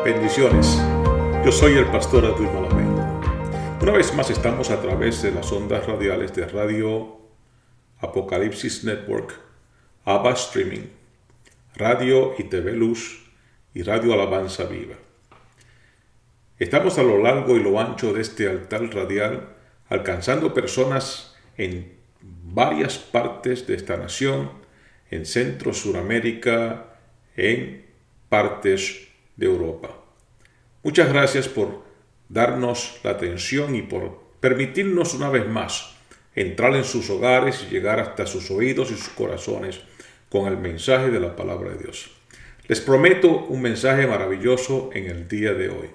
Bendiciones. Yo soy el pastor Edwin Malabé. Una vez más estamos a través de las ondas radiales de Radio Apocalipsis Network, Abba Streaming, Radio y TV Luz y Radio Alabanza Viva. Estamos a lo largo y lo ancho de este altar radial, alcanzando personas en varias partes de esta nación, en Centro, Suramérica, en partes de Europa. Muchas gracias por darnos la atención y por permitirnos una vez más entrar en sus hogares y llegar hasta sus oídos y sus corazones con el mensaje de la palabra de Dios. Les prometo un mensaje maravilloso en el día de hoy.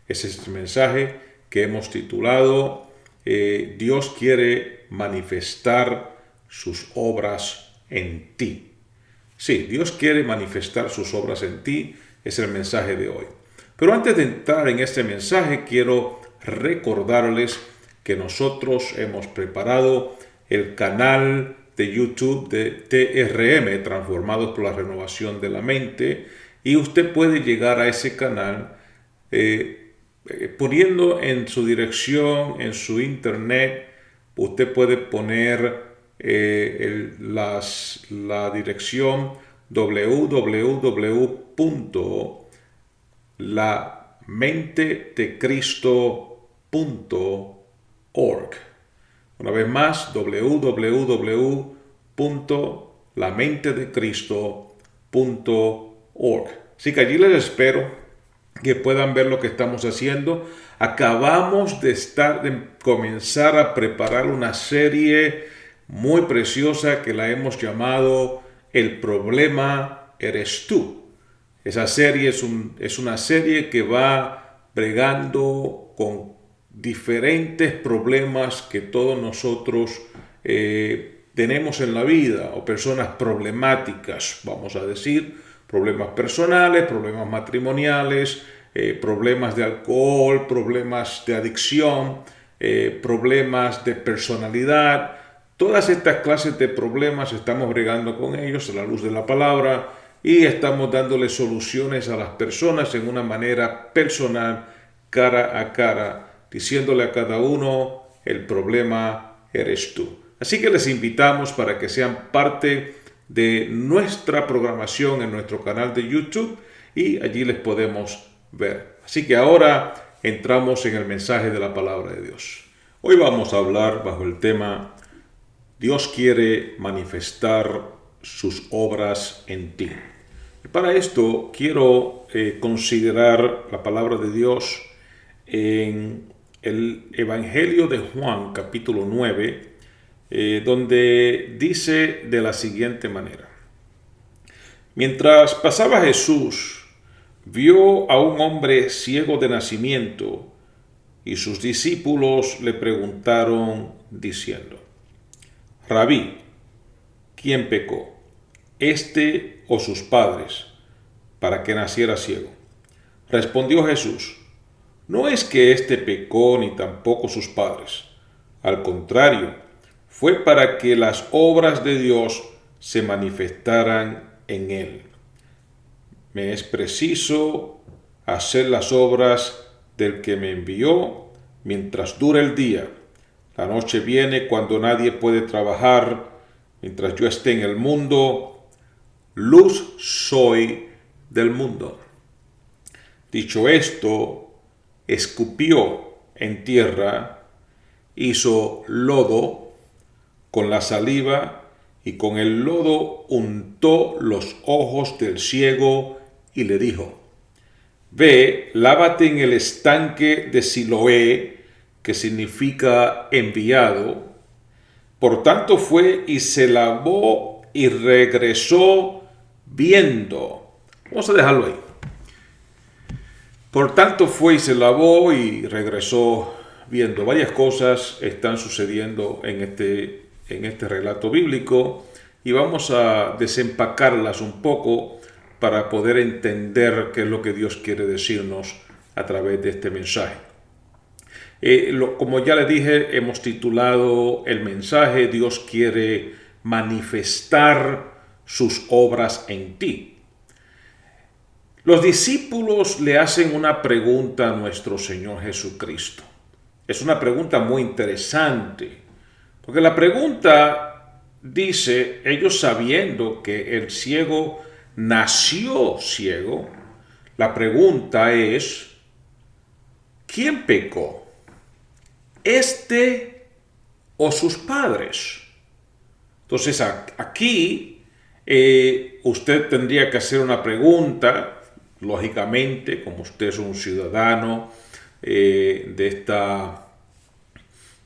Ese es el mensaje que hemos titulado Dios quiere manifestar sus obras en ti. Sí, Dios quiere manifestar sus obras en ti, es el mensaje de hoy. Pero antes de entrar en este mensaje, quiero recordarles que nosotros hemos preparado el canal de YouTube de TRM, Transformados por la Renovación de la Mente, y usted puede llegar a ese canal poniendo en su dirección, en su internet, usted puede poner la dirección www.lamentedecristo.org. Una vez más, www.lamentedecristo.org. Así que allí les espero que puedan ver lo que estamos haciendo. Acabamos de comenzar a preparar una serie muy preciosa que la hemos llamado El problema eres tú. Esa serie es una serie que va bregando con diferentes problemas que todos nosotros tenemos en la vida, o personas problemáticas, vamos a decir, problemas personales, problemas matrimoniales, problemas de alcohol, problemas de adicción, problemas de personalidad. Todas estas clases de problemas estamos bregando con ellos a la luz de la palabra y estamos dándole soluciones a las personas en una manera personal, cara a cara, diciéndole a cada uno, el problema eres tú. Así que les invitamos para que sean parte de nuestra programación en nuestro canal de YouTube y allí les podemos ver. Así que ahora entramos en el mensaje de la palabra de Dios. Hoy vamos a hablar bajo el tema Dios quiere manifestar sus obras en ti. Y para esto quiero considerar la palabra de Dios en el Evangelio de Juan, capítulo 9, donde dice de la siguiente manera. Mientras pasaba Jesús, vio a un hombre ciego de nacimiento y sus discípulos le preguntaron diciendo: Rabí, ¿quién pecó, este o sus padres, para que naciera ciego? Respondió Jesús: no es que éste pecó ni tampoco sus padres. Al contrario, fue para que las obras de Dios se manifestaran en él. Me es preciso hacer las obras del que me envió mientras dura el día. La noche viene cuando nadie puede trabajar. Mientras yo esté en el mundo, luz soy del mundo. Dicho esto, escupió en tierra, hizo lodo con la saliva y con el lodo untó los ojos del ciego y le dijo: ve, lávate en el estanque de Siloé, que significa enviado. Por tanto fue y se lavó y regresó viendo. Vamos a dejarlo ahí. Por tanto fue y se lavó y regresó viendo. Varias cosas están sucediendo en este relato bíblico y vamos a desempacarlas un poco para poder entender qué es lo que Dios quiere decirnos a través de este mensaje. Como ya le dije, hemos titulado el mensaje Dios quiere manifestar sus obras en ti. Los discípulos le hacen una pregunta a nuestro Señor Jesucristo. Es una pregunta muy interesante, porque la pregunta dice, ellos sabiendo que el ciego nació ciego, la pregunta es, ¿quién pecó? ¿Este o sus padres? Entonces aquí usted tendría que hacer una pregunta, lógicamente, como usted es un ciudadano de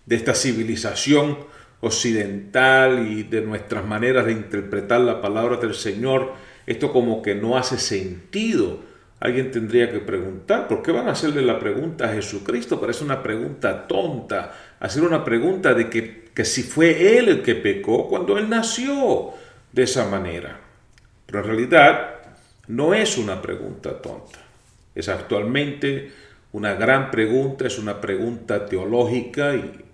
esta civilización occidental y de nuestras maneras de interpretar la palabra del Señor, esto como que no hace sentido. Alguien tendría que preguntar, ¿por qué van a hacerle la pregunta a Jesucristo? Parece una pregunta tonta, hacer una pregunta de que si fue Él el que pecó cuando Él nació de esa manera. Pero en realidad no es una pregunta tonta. Es actualmente una gran pregunta, es una pregunta teológica y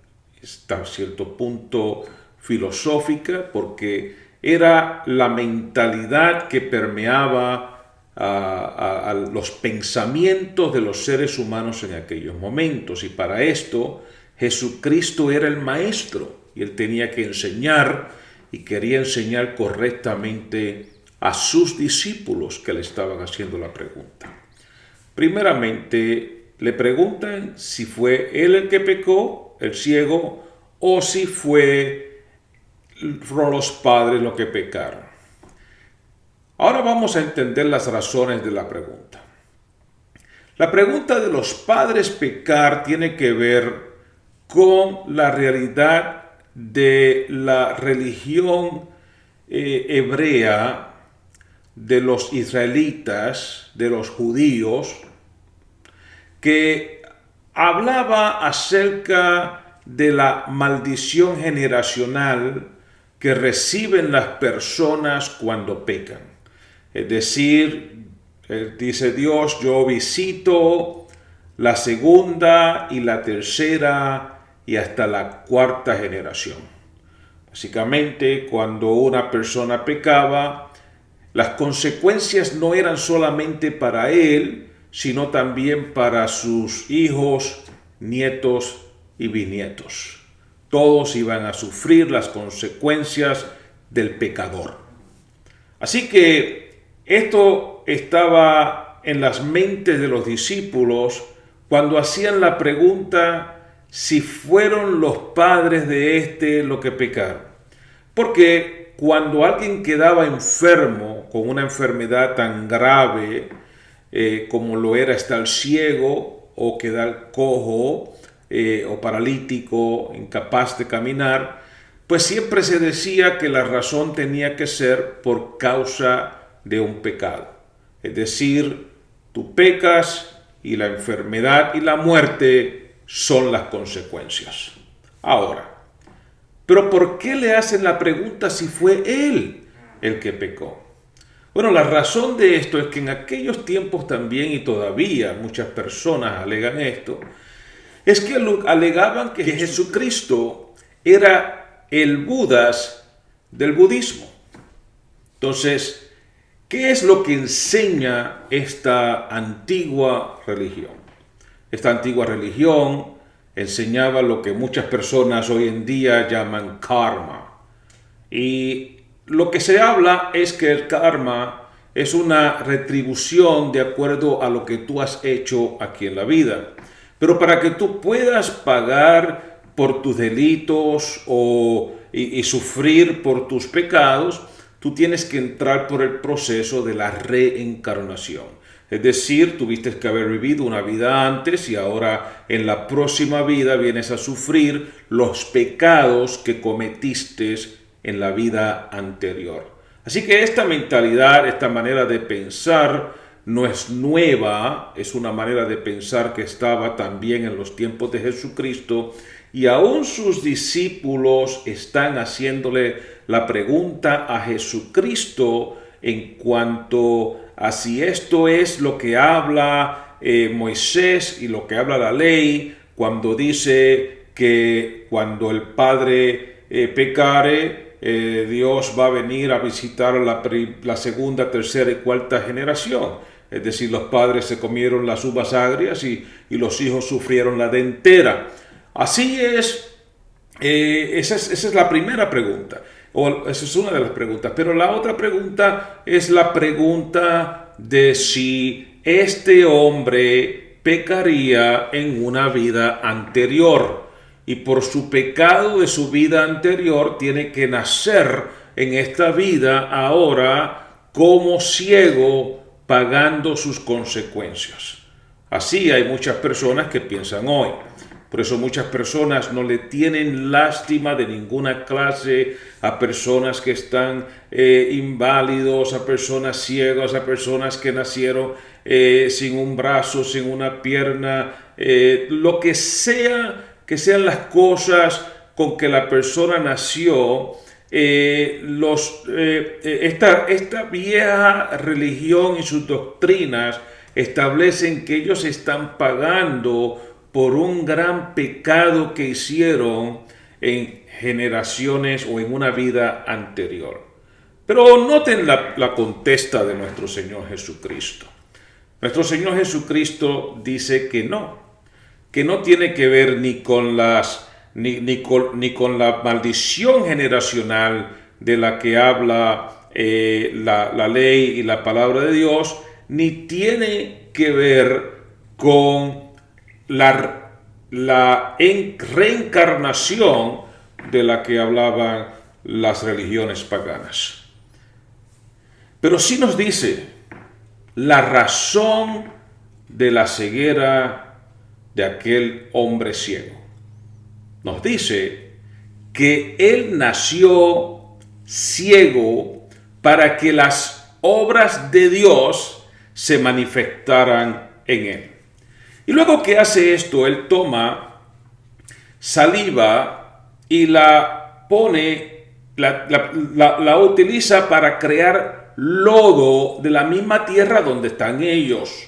hasta cierto punto filosófica, porque era la mentalidad que permeaba a los pensamientos de los seres humanos en aquellos momentos. Y para esto Jesucristo era el maestro y él tenía que enseñar y quería enseñar correctamente a sus discípulos que le estaban haciendo la pregunta. Primeramente le preguntan si fue él el que pecó, el ciego, o si fueron los padres los que pecaron. Ahora vamos a entender las razones de la pregunta. La pregunta de los padres pecar tiene que ver con la realidad de la religión hebrea de los israelitas, de los judíos, que hablaba acerca de la maldición generacional que reciben las personas cuando pecan. Es decir, dice Dios, yo visito la segunda y la tercera y hasta la cuarta generación. Básicamente, cuando una persona pecaba, las consecuencias no eran solamente para él, sino también para sus hijos, nietos y bisnietos. Todos iban a sufrir las consecuencias del pecador. Así que esto estaba en las mentes de los discípulos cuando hacían la pregunta si fueron los padres de este los que pecaron. Porque cuando alguien quedaba enfermo con una enfermedad tan grave como lo era estar ciego o quedar cojo o paralítico, incapaz de caminar, pues siempre se decía que la razón tenía que ser por causa de un pecado. Es decir, tú pecas y la enfermedad y la muerte son las consecuencias. Ahora, ¿pero por qué le hacen la pregunta si fue él el que pecó? Bueno, la razón de esto es que en aquellos tiempos también, y todavía muchas personas alegan esto, es que alegaban que Jesucristo era el Budas del budismo. Entonces, ¿qué es lo que enseña esta antigua religión? Esta antigua religión enseñaba lo que muchas personas hoy en día llaman karma. Y lo que se habla es que el karma es una retribución de acuerdo a lo que tú has hecho aquí en la vida. Pero para que tú puedas pagar por tus delitos y sufrir por tus pecados, tú tienes que entrar por el proceso de la reencarnación. Es decir, tuviste que haber vivido una vida antes y ahora en la próxima vida vienes a sufrir los pecados que cometiste en la vida anterior. Así que esta mentalidad, esta manera de pensar no es nueva, es una manera de pensar que estaba también en los tiempos de Jesucristo, y aún sus discípulos están haciéndole la pregunta a Jesucristo en cuanto a si esto es lo que habla Moisés y lo que habla la ley, cuando dice que cuando el padre pecare, Dios va a venir a visitar la segunda, tercera y cuarta generación. Es decir, los padres se comieron las uvas agrias y los hijos sufrieron la dentera. Así es. Esa es la primera pregunta, o esa es una de las preguntas, pero la otra pregunta es la pregunta de si este hombre pecaría en una vida anterior y por su pecado de su vida anterior tiene que nacer en esta vida ahora como ciego, pagando sus consecuencias. Así hay muchas personas que piensan hoy. Por eso muchas personas no le tienen lástima de ninguna clase a personas que están inválidos, a personas ciegas, a personas que nacieron sin un brazo, sin una pierna, lo que sean las cosas con que la persona nació. Esta vieja religión y sus doctrinas establecen que ellos están pagando por un gran pecado que hicieron en generaciones o en una vida anterior. Pero noten la contesta de nuestro Señor Jesucristo. Nuestro Señor Jesucristo dice que no tiene que ver ni con la maldición generacional de la que habla la ley y la palabra de Dios, ni tiene que ver con la reencarnación de la que hablaban las religiones paganas. Pero sí nos dice la razón de la ceguera de aquel hombre ciego. Nos dice que él nació ciego para que las obras de Dios se manifestaran en él. Y luego que hace esto, él toma saliva y la pone, la utiliza para crear lodo de la misma tierra donde están ellos.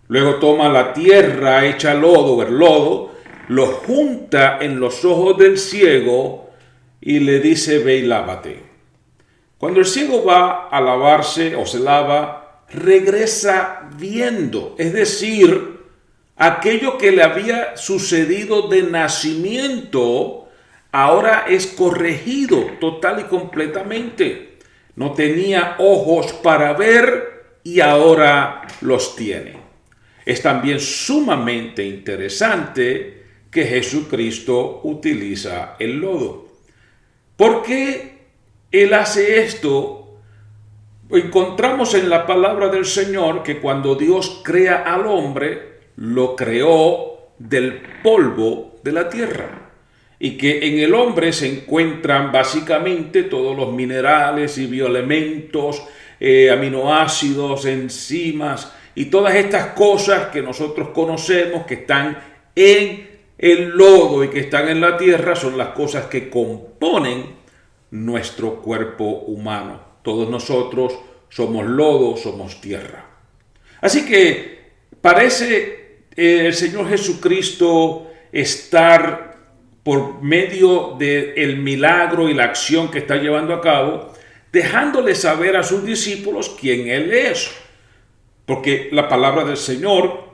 Luego toma la tierra hecha lodo, el lodo, lo junta en los ojos del ciego y le dice: ve y lávate. Cuando el ciego va a lavarse o se lava, regresa viendo, es decir, aquello que le había sucedido de nacimiento ahora es corregido total y completamente. No tenía ojos para ver y ahora los tiene. Es también sumamente interesante que Jesucristo utiliza el lodo. ¿Por qué Él hace esto? Encontramos en la palabra del Señor que cuando Dios crea al hombre, lo creó del polvo de la tierra, y que en el hombre se encuentran básicamente todos los minerales y bioelementos, aminoácidos, enzimas y todas estas cosas que nosotros conocemos que están en el lodo y que están en la tierra, son las cosas que componen nuestro cuerpo humano. Todos nosotros somos lodo, somos tierra. Así que parece el Señor Jesucristo estar, por medio del milagro y la acción que está llevando a cabo, dejándole saber a sus discípulos quién Él es. Porque la palabra del Señor,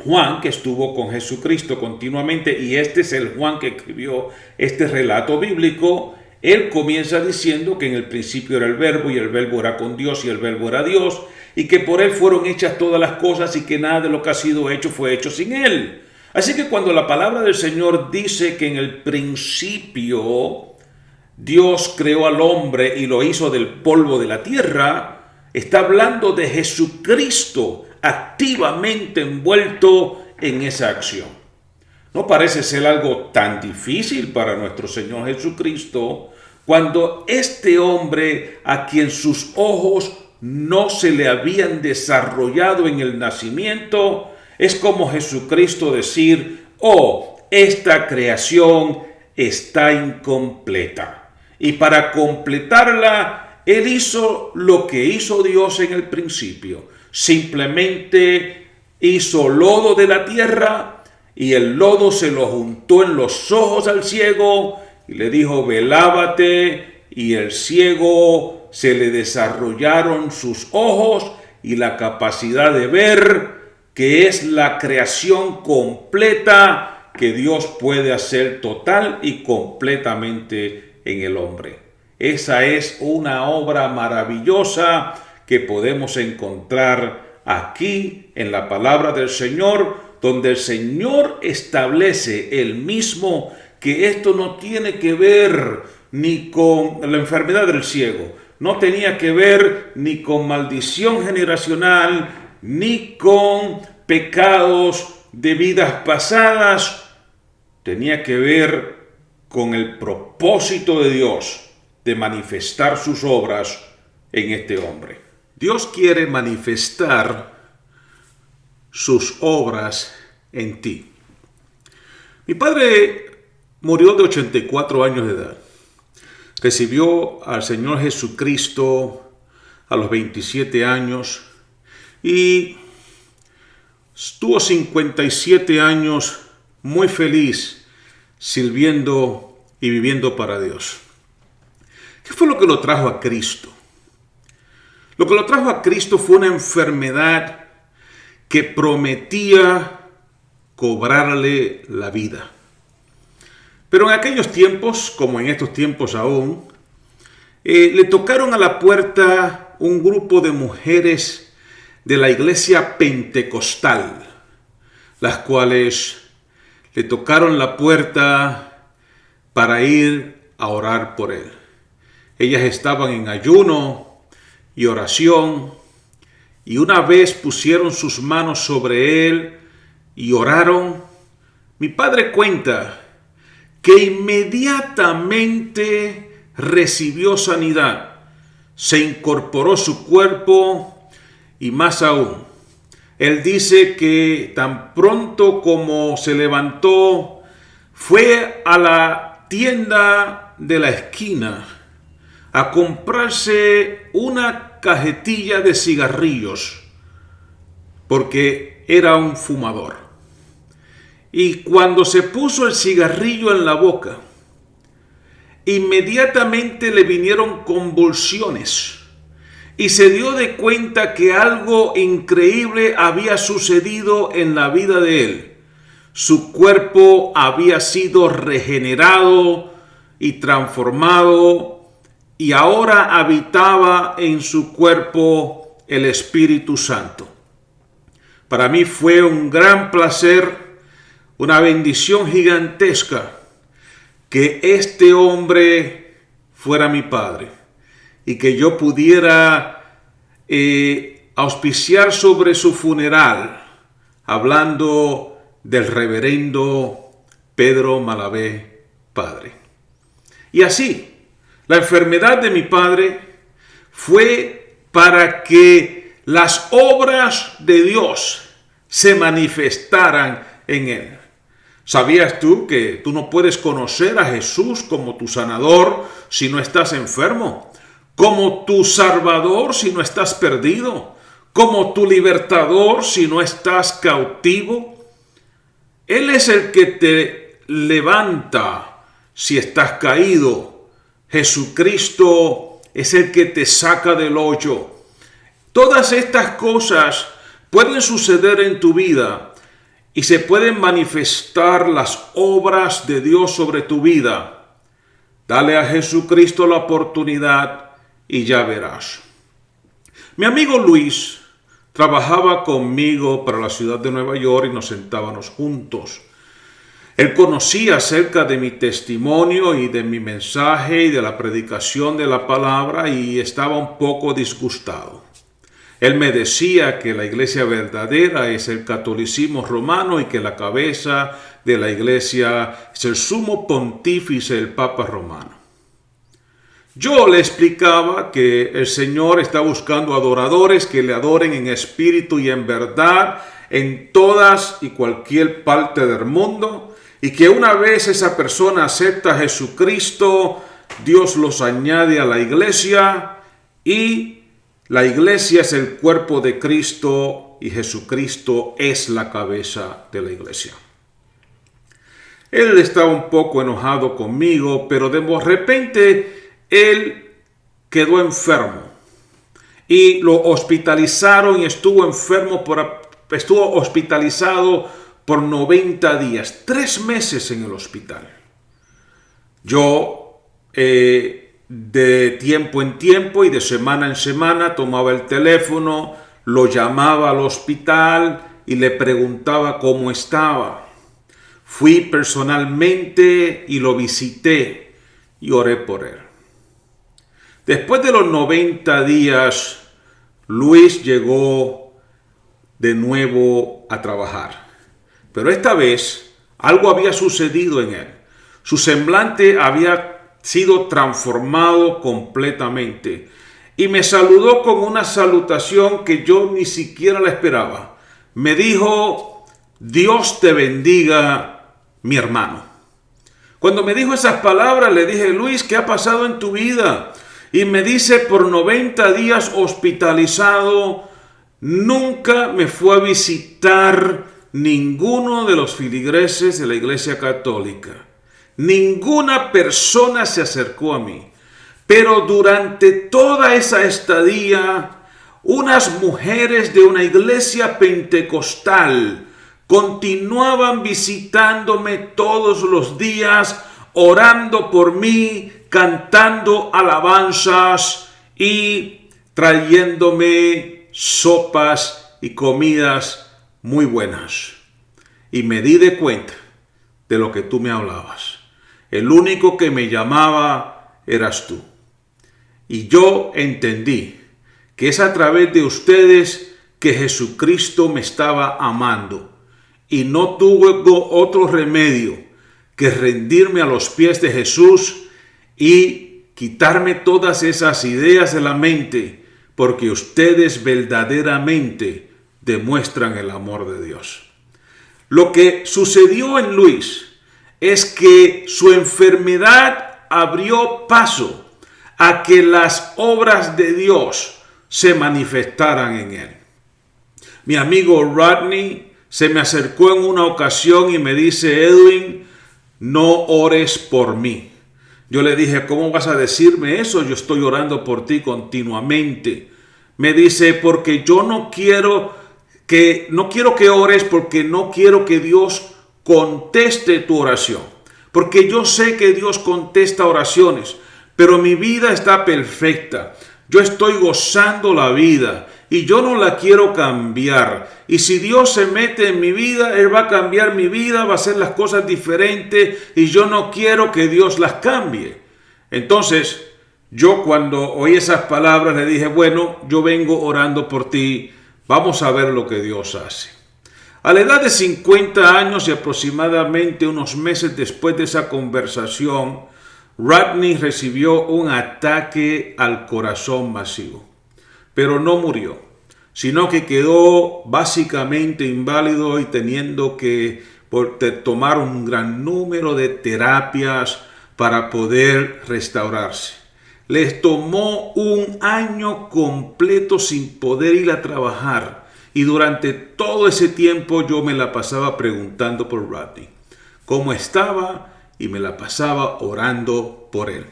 Juan, que estuvo con Jesucristo continuamente, y este es el Juan que escribió este relato bíblico, él comienza diciendo que en el principio era el Verbo, y el Verbo era con Dios, y el Verbo era Dios, y que por él fueron hechas todas las cosas, y que nada de lo que ha sido hecho fue hecho sin él. Así que cuando la palabra del Señor dice que en el principio Dios creó al hombre y lo hizo del polvo de la tierra, está hablando de Jesucristo activamente envuelto en esa acción. No parece ser algo tan difícil para nuestro Señor Jesucristo cuando este hombre, a quien sus ojos no se le habían desarrollado en el nacimiento, es como Jesucristo decir: oh, esta creación está incompleta. Y para completarla, Él hizo lo que hizo Dios en el principio. Simplemente hizo lodo de la tierra y el lodo se lo juntó en los ojos al ciego y le dijo: ve, lávate. Y el ciego se le desarrollaron sus ojos y la capacidad de ver que es la creación completa que Dios puede hacer total y completamente en el hombre. Esa es una obra maravillosa que podemos encontrar aquí en la palabra del Señor, donde el Señor establece él mismo que esto no tiene que ver ni con la enfermedad del ciego, no tenía que ver ni con maldición generacional, ni con pecados de vidas pasadas, tenía que ver con el propósito de Dios de manifestar sus obras en este hombre. Dios quiere manifestar sus obras en ti. Mi padre murió de 84 años de edad. Recibió al Señor Jesucristo a los 27 años y estuvo 57 años muy feliz sirviendo y viviendo para Dios. ¿Qué fue lo que lo trajo a Cristo? Lo que lo trajo a Cristo fue una enfermedad que prometía cobrarle la vida. Pero en aquellos tiempos, como en estos tiempos aún, le tocaron a la puerta un grupo de mujeres de la iglesia pentecostal, las cuales le tocaron la puerta para ir a orar por él. Ellas estaban en ayuno y oración, y una vez pusieron sus manos sobre él y oraron. Mi padre cuenta que inmediatamente recibió sanidad, se incorporó su cuerpo y más aún. Él dice que tan pronto como se levantó, fue a la tienda de la esquina a comprarse una cajetilla de cigarrillos, porque era un fumador. Y cuando se puso el cigarrillo en la boca, inmediatamente le vinieron convulsiones y se dio de cuenta que algo increíble había sucedido en la vida de él. Su cuerpo había sido regenerado y transformado, y ahora habitaba en su cuerpo el Espíritu Santo. Para mí fue un gran placer, una bendición gigantesca, que este hombre fuera mi padre y que yo pudiera auspiciar sobre su funeral, hablando del reverendo Pedro Malavé, padre. Y así, la enfermedad de mi padre fue para que las obras de Dios se manifestaran en él. ¿Sabías tú que tú no puedes conocer a Jesús como tu sanador si no estás enfermo? Como tu salvador si no estás perdido? Como tu libertador si no estás cautivo? Él es el que te levanta si estás caído. Jesucristo es el que te saca del hoyo. Todas estas cosas pueden suceder en tu vida y se pueden manifestar las obras de Dios sobre tu vida. Dale a Jesucristo la oportunidad y ya verás. Mi amigo Luis trabajaba conmigo para la ciudad de Nueva York y nos sentábamos juntos. Él conocía acerca de mi testimonio y de mi mensaje y de la predicación de la palabra y estaba un poco disgustado. Él me decía que la iglesia verdadera es el catolicismo romano y que la cabeza de la iglesia es el sumo pontífice, el Papa romano. Yo le explicaba que el Señor está buscando adoradores que le adoren en espíritu y en verdad en todas y cualquier parte del mundo, y que una vez esa persona acepta a Jesucristo, Dios los añade a la iglesia y la iglesia es el cuerpo de Cristo y Jesucristo es la cabeza de la iglesia. Él estaba un poco enojado conmigo, pero de repente él quedó enfermo. y lo hospitalizaron y estuvo hospitalizado por 90 días, 3 meses en el hospital. Yo de tiempo en tiempo y de semana en semana tomaba el teléfono, lo llamaba al hospital y le preguntaba cómo estaba. Fui personalmente y lo visité y oré por él. Después de los 90 días, Luis llegó de nuevo a trabajar. Pero esta vez algo había sucedido en él. Su semblante había sido transformado completamente. Y me saludó con una salutación que yo ni siquiera la esperaba. Me dijo: Dios te bendiga, mi hermano. Cuando me dijo esas palabras, le dije: Luis, ¿qué ha pasado en tu vida? Y me dice: por 90 días hospitalizado, nunca me fue a visitar ninguno de los feligreses de la Iglesia Católica. Ninguna persona se acercó a mí. Pero durante toda esa estadía, unas mujeres de una iglesia pentecostal continuaban visitándome todos los días, orando por mí, cantando alabanzas y trayéndome sopas y comidas muy buenas. Y me di de cuenta de lo que tú me hablabas. El único que me llamaba eras tú. Y yo entendí que es a través de ustedes que Jesucristo me estaba amando. Y no tuve otro remedio que rendirme a los pies de Jesús y quitarme todas esas ideas de la mente, porque ustedes verdaderamente demuestran el amor de Dios. Lo que sucedió en Luis es que su enfermedad abrió paso a que las obras de Dios se manifestaran en él. Mi amigo Rodney se me acercó en una ocasión y me dice: Edwin, no ores por mí. Yo le dije: ¿cómo vas a decirme eso? Yo estoy orando por ti continuamente. Me dice: porque yo no quiero que ores, porque no quiero que Dios conteste tu oración. Porque yo sé que Dios contesta oraciones, pero mi vida está perfecta. Yo estoy gozando la vida y yo no la quiero cambiar. Y si Dios se mete en mi vida, Él va a cambiar mi vida, va a hacer las cosas diferentes y yo no quiero que Dios las cambie. Entonces, yo cuando oí esas palabras le dije: bueno, yo vengo orando por ti, vamos a ver lo que Dios hace. A la edad de 50 años y aproximadamente unos meses después de esa conversación, Rodney recibió un ataque al corazón masivo, pero no murió, sino que quedó básicamente inválido y teniendo que tomar un gran número de terapias para poder restaurarse. Les tomó un año completo sin poder ir a trabajar y durante todo ese tiempo yo me la pasaba preguntando por Rodney cómo estaba y me la pasaba orando por él.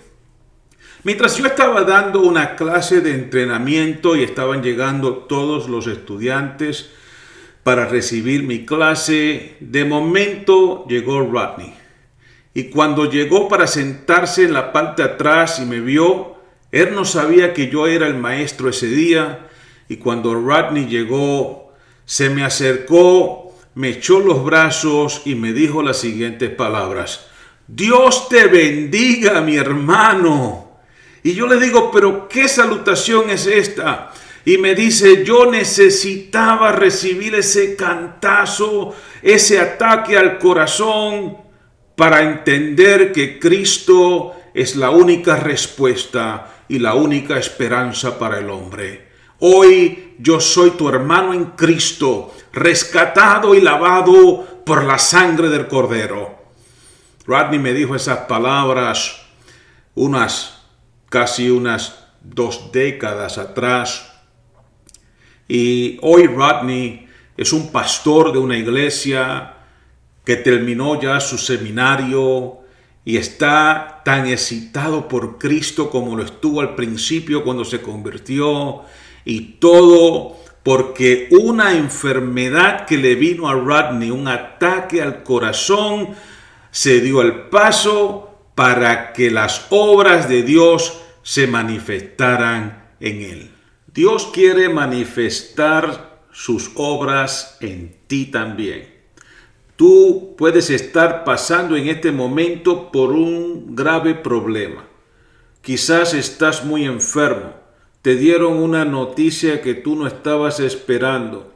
Mientras yo estaba dando una clase de entrenamiento y estaban llegando todos los estudiantes para recibir mi clase, de momento llegó Rodney. Y cuando llegó para sentarse en la parte de atrás y me vio, él no sabía que yo era el maestro ese día. Y cuando Rodney llegó, se me acercó, me echó los brazos y me dijo las siguientes palabras: Dios te bendiga, mi hermano. Y yo le digo: pero ¿qué salutación es esta? Y me dice: yo necesitaba recibir ese cantazo, ese ataque al corazón para entender que Cristo es la única respuesta y la única esperanza para el hombre. Hoy yo soy tu hermano en Cristo, rescatado y lavado por la sangre del Cordero. Rodney me dijo esas palabras casi unas 2 décadas atrás. Y hoy Rodney es un pastor de una iglesia que terminó ya su seminario y está tan excitado por Cristo como lo estuvo al principio cuando se convirtió. Y todo porque una enfermedad que le vino a Rodney, un ataque al corazón, se dio el paso para que las obras de Dios se manifestaran en él. Dios quiere manifestar sus obras en ti también. Tú puedes estar pasando en este momento por un grave problema. Quizás estás muy enfermo. Te dieron una noticia que tú no estabas esperando.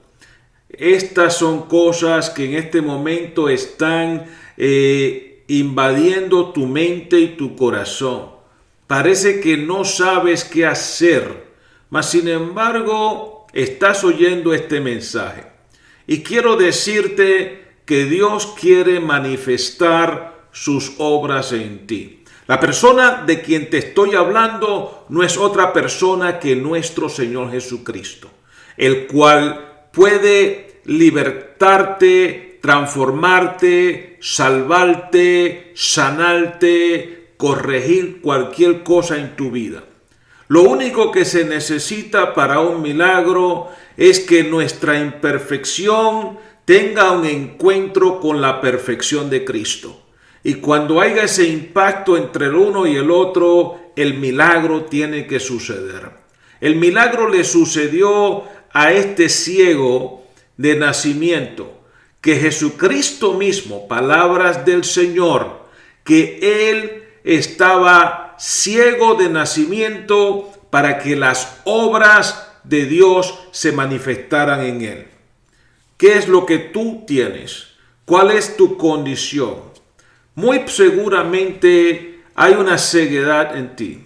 Estas son cosas que en este momento están invadiendo tu mente y tu corazón. Parece que no sabes qué hacer, mas sin embargo estás oyendo este mensaje. Y quiero decirte que Dios quiere manifestar sus obras en ti. La persona de quien te estoy hablando no es otra persona que nuestro Señor Jesucristo, el cual puede libertarte, transformarte, salvarte, sanarte, corregir cualquier cosa en tu vida. Lo único que se necesita para un milagro es que nuestra imperfección tenga un encuentro con la perfección de Cristo. Y cuando haya ese impacto entre el uno y el otro, el milagro tiene que suceder. El milagro le sucedió a este ciego de nacimiento, que Jesucristo mismo, palabras del Señor, que él estaba ciego de nacimiento para que las obras de Dios se manifestaran en él. ¿Qué es lo que tú tienes? ¿Cuál es tu condición? Muy seguramente hay una ceguedad en ti.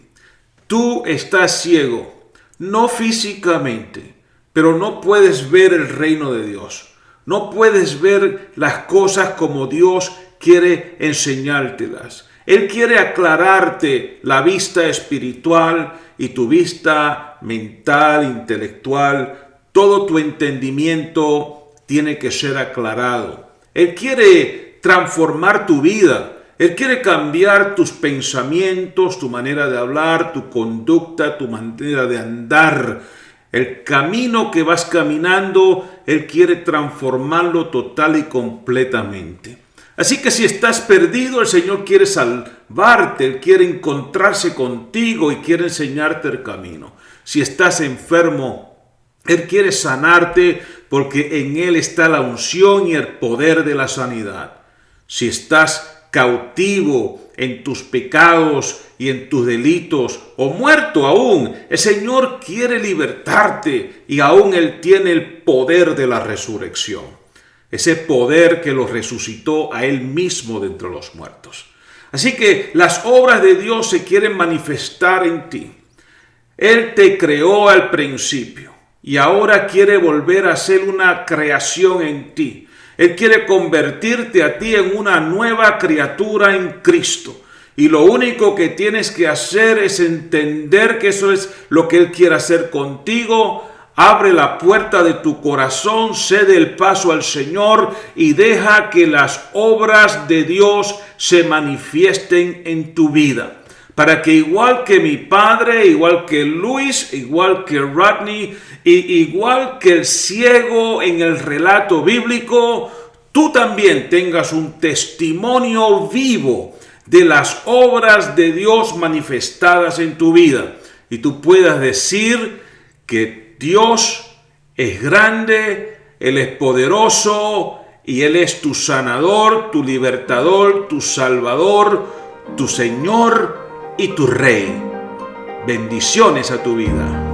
Tú estás ciego, no físicamente, pero no puedes ver el reino de Dios. No puedes ver las cosas como Dios quiere enseñártelas. Él quiere aclararte la vista espiritual y tu vista mental, intelectual. Todo tu entendimiento tiene que ser aclarado. Él quiere transformar tu vida. Él quiere cambiar tus pensamientos, tu manera de hablar, tu conducta, tu manera de andar. El camino que vas caminando, Él quiere transformarlo total y completamente. Así que si estás perdido, el Señor quiere salvarte, Él quiere encontrarse contigo y quiere enseñarte el camino. Si estás enfermo, Él quiere sanarte porque en Él está la unción y el poder de la sanidad. Si estás cautivo en tus pecados y en tus delitos o muerto aún, el Señor quiere libertarte y aún Él tiene el poder de la resurrección. Ese poder que lo resucitó a Él mismo de entre los muertos. Así que las obras de Dios se quieren manifestar en ti. Él te creó al principio y ahora quiere volver a hacer una creación en ti. Él quiere convertirte a ti en una nueva criatura en Cristo. Y lo único que tienes que hacer es entender que eso es lo que Él quiere hacer contigo. Abre la puerta de tu corazón, cede el paso al Señor y deja que las obras de Dios se manifiesten en tu vida. Para que igual que mi padre, igual que Luis, igual que Rodney, igual que el ciego en el relato bíblico, tú también tengas un testimonio vivo de las obras de Dios manifestadas en tu vida. Y tú puedas decir que Dios es grande, Él es poderoso y Él es tu sanador, tu libertador, tu salvador, tu Señor y tu Rey. Bendiciones a tu vida.